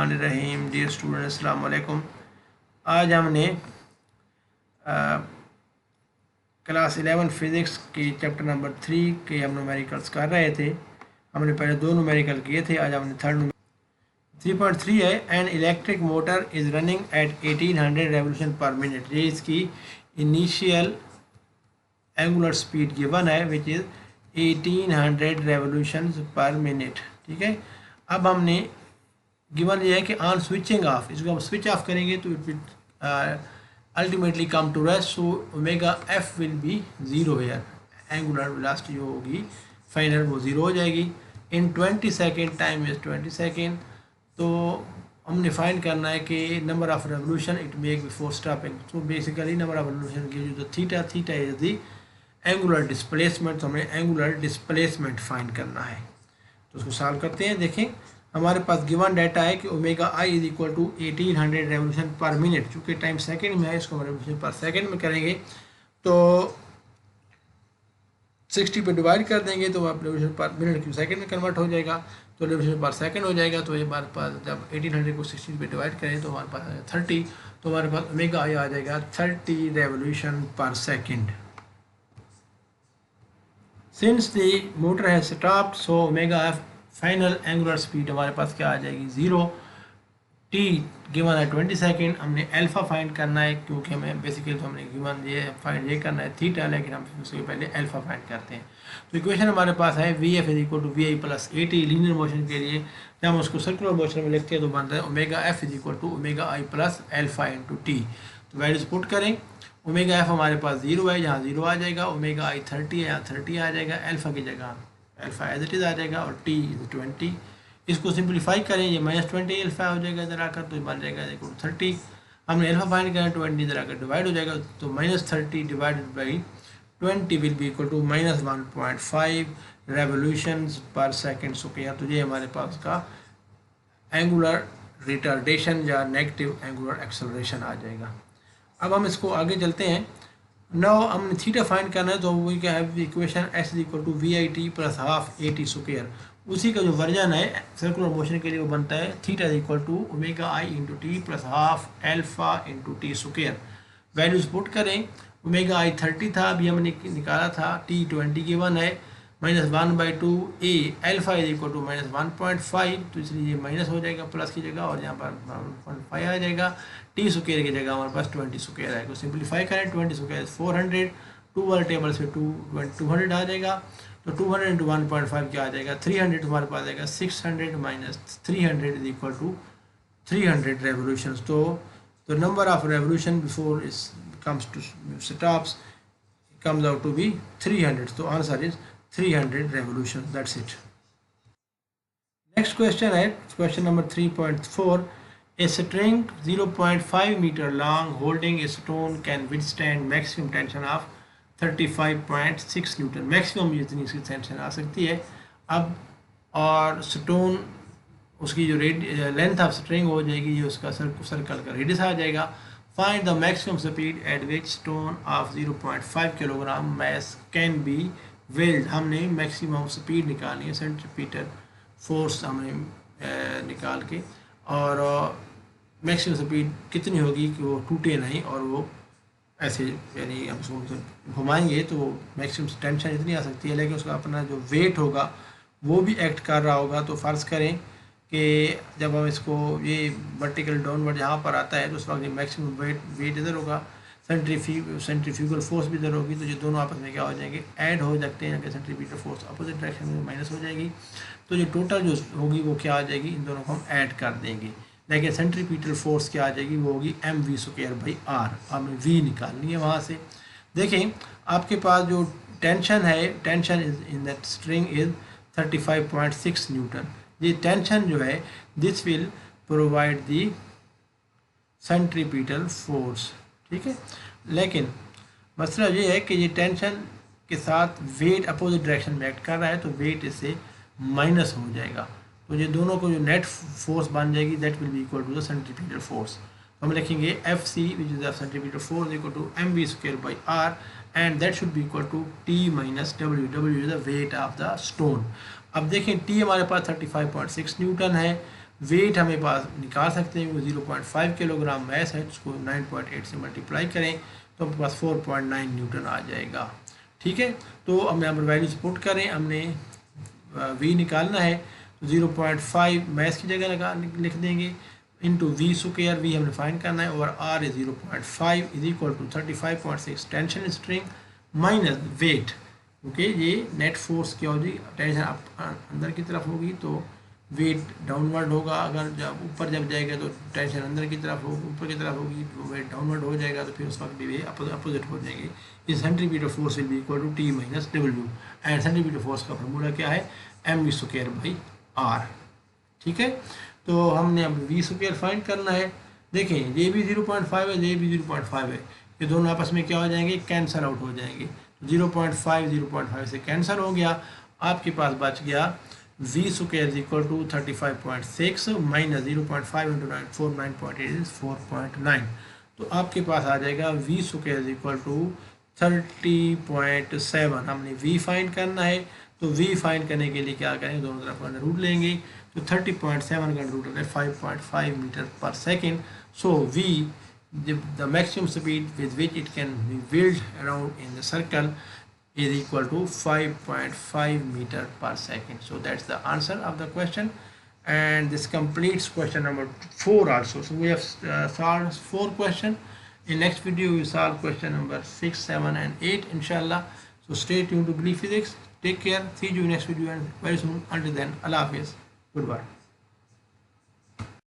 बिस्मिल्लाहिर्रहमानिर्रहीम। Dear student अस्सलाम वालेकुम। आज हमने क्लास 11 फिज़िक्स के चैप्टर नंबर 3 के हम न्यूमेरिकल्स कर रहे थे। हमने पहले 2 न्यूमेरिकल किए थे, आज हमने थर्ड 3.3 है। An electric motor is running at 1800 revolution per minute. ये इसकी इनिशियल एंगुलर स्पीड गिवन है which is 1800 revolution per minute. ठीक है, अब हमने गिवन ये है कि ऑन स्विचिंग ऑफ, इसको हम स्विच ऑफ करेंगे तो it will ultimately come to rest, so omega f will be zero here. Angular velocity जो होगी फाइनल वो ज़ीरो हो जाएगी in 20 second. Time is 20 second. तो हमने फाइंड करना है कि number of revolution it make before stopping. तो बेसिकली नंबर ऑफ रेवोल्यूशन की जो theta is the angular displacement. तो हमें एंगुलर डिस्प्लेसमेंट फाइंड करना है, तो उसको सॉल्व करते हैं। देखें, हमारे पास गिवन डाटा है कि omega i is equal to 1800 revolution per minute. चूँकि टाइम सेकंड में है, इसको हम रेवोल्यूशन पर सेकंड में करेंगे तो 60 पे डिवाइड कर देंगे तो आप रेवोल्यूशन पर मिनट की सेकंड में कन्वर्ट हो जाएगा, तो रेवोल्यूशन पर सेकंड हो जाएगा। तो ये हमारे पास जब 1800 को 60 पे डिवाइड करें तो हमारे पास आ जाएगा 30। तो हमारे पास ओमेगा आई आ जाएगा 30 रेवोल्यूशन पर सेकेंड। सिंस द मोटर है स्टॉप्ड, सो omega F final angular speed हमारे पास क्या आ जाएगी, ज़ीरो। टी गिवन है 20 सेकेंड। हमने अल्फ़ा फाइंड करना है क्योंकि हमें बेसिकली तो हमने गिवन ये करना है थीटा, लेकिन हम उसके पहले अल्फ़ा फाइंड करते हैं। तो इक्वेशन हमारे पास है v f is equal to v i plus a t. Linear motion के लिए जब हम उसको सर्कुलर मोशन में लिखते हैं तो बनता है omega f is equal to omega i plus alpha into t. तो वैल्यूज पुट करें। ओमेगा एफ हमारे पास ज़ीरो है, यहाँ ज़ीरो आ जाएगा। ओमेगा आई 30 है, यहाँ 30 आ जाएगा। अल्फ़ा की जगह अल्फ़ा एज इट इज़ आ जाएगा और टी इज 20। इसको सिंप्लीफाई करें, ये -20 अल्फ़ा हो जाएगा इधर आकर, तो बन जाएगा इक्वल टू 30। हमने अल्फ़ा फाइंड करना, 20 इधर आकर डिवाइड हो जाएगा, तो -30 divided by 20 will be equal to -1.5 revolutions per second square. तो ये हमारे पास का एंगुलर रिटार्डेशन या नेगेटिव एंगुलर एक्सेलरेशन आ जाएगा। अब हम इसको आगे चलते हैं। नाउ हमने थीटा फाइंड करना है, तो we can have equation s is equal to v i t plus half a t square. उसी का जो वर्जन है सर्कुलर मोशन के लिए वो बनता है theta is equal to omega i into t plus half alpha into t square. Values put करें। ओमेगा आई 30 था, अभी हमने निकाला था। टी 20 गिवन है। -1/2 ए एल्फा इज इक्वल टू -1.5, तो इसलिए ये माइनस हो जाएगा प्लस की जगह, और यहाँ पर 1.5 आ जाएगा। टी स्क्वायर की जगह हमारे पास 20 स्क्वायर है। तो सिंप्लीफाई करें, 20 स्क्वायर 400, 2 वाले टेबल से 200 आ जाएगा। तो 200 इंटू 1.5 क्या आ जाएगा, 300 हमारे पास आ जाएगा। 600 minus 300 is equal to 300 revolution. तो number of revolution before is comes to stops comes out to be 300. So answer is 300 revolutions. That's it. Next question है question number 3.4. A string 0.5 meter long holding a stone can withstand maximum tension of 35.6 Newton. Maximum इतनी इसकी tension आ सकती है। अब और stone उसकी जो length of string हो जाएगी, ये उसका सर्कल का रेडियस आ जाएगा। Find the maximum speed at which stone of 0.5 kilogram mass can be wheeled। हमने मैक्सिमम स्पीड निकालनी है, सेंट्रीपिटल फोर्स हमने निकाल के, और मैक्सिमम स्पीड कितनी होगी कि वो टूटे नहीं और वो ऐसे यानी हम उसको घुमाएंगे तो मैक्सिमम टेंशन इतनी आ सकती है, लेकिन उसका अपना जो वेट होगा वो भी एक्ट कर रहा होगा। तो फ़र्ज़ करें कि जब हम इसको ये वर्टिकल डाउनवर्ड यहाँ पर आता है तो उस वक्त मैक्सिमम वेट इधर होगा, सेंट्रीफ्यूगल फोर्स भी इधर होगी, तो ये दोनों आपस में क्या हो जाएंगे, ऐड हो सकते हैं। अगर सेंट्रीपिटल फोर्स अपोजिट डायरेक्शन में माइनस हो जाएगी, तो जो टोटल जो होगी वो क्या आ जाएगी, इन दोनों को हम ऐड कर देंगे। लेकिन सेंट्रीपिटल फोर्स क्या आ जाएगी, वो होगी mv²/r। हमें v निकालनी है वहाँ से। देखें, आपके पास जो टेंशन है, tension is in that string is 35.6 Newton. ये टेंशन जो है this will provide the centripetal force. ठीक है, लेकिन मसला ये है कि ये टेंशन के साथ वेट अपोजिट डायरेक्शन में एक्ट कर रहा है, तो वेट इससे माइनस हो जाएगा। तो ये दोनों को जो नेट फोर्स बन जाएगी that will be equal to the centripetal force. तो हम लिखेंगे f c which is the centripetal force equal to mv²/r and that should be equal to t minus डब्ल्यू। डब्ल्यू is the weight of the stone. अब देखें T हमारे पास 35.6 Newton है, wait हमें पास निकाल सकते हैं, वो 0.5 किलोग्राम मैस है, उसको 9.8 से मल्टीप्लाई करें तो हमारे पास 4.9 न्यूटन आ जाएगा। ठीक है, तो हम यहाँ पर वैल्यूज पुट करें, हमने वी निकालना है तो 0.5 मैस की जगह लगा लिख देंगे इंटू वी स्क्वायर, वी हमने फाइंड करना है, और r is 0.5 is equal to 35.6 tension string minus weight, क्योंकि ये नेट फोर्स क्या होगी, टेंशन अंदर की तरफ होगी तो वेट डाउनवर्ड होगा, अगर जब ऊपर जब जाएगा तो टेंशन अंदर की तरफ होगी, ऊपर की तरफ होगी तो वेट डाउनवर्ड हो जाएगा, तो फिर उस वक्त भी वे अपोजिट हो जाएंगे। इस centripetal force will be equal to t minus डब्ल्यू, एंड सेंट्रीपिटल फोर्स का फार्मूला क्या है, m v square by r. ठीक है, तो हमने अब वी स्क्वायर फाइंड करना है। देखें ये भी 0.5 है, ये भी 0.5 है, ये दोनों आपस में क्या हो जाएंगे, कैंसल आउट हो जाएंगे। 0.5 से कैंसिल हो गया, आपके पास बच गया v square is equal to 35.6 minus 0.5 into 9 9.8 is 4.9, तो आपके पास आ जाएगा v square is equal to 30.7। हमने वी फाइंड करना है, तो वी फाइंड करने के लिए क्या करेंगे, दोनों तरफ अंडर रूट लेंगे, तो 30.7 का रूट है 5.5 metre per second. So we the maximum speed with which it can be whirled around in the circle is equal to 5.5 meter per second. So that's the answer of the question, and this completes question number 4 also. So we have solved 4 questions. In next video we will solve question number 6, 7 and 8 inshallah. So stay tuned to Believe Physics. Take care, see you in next video and very soon. Until then, Allah Hafiz, goodbye.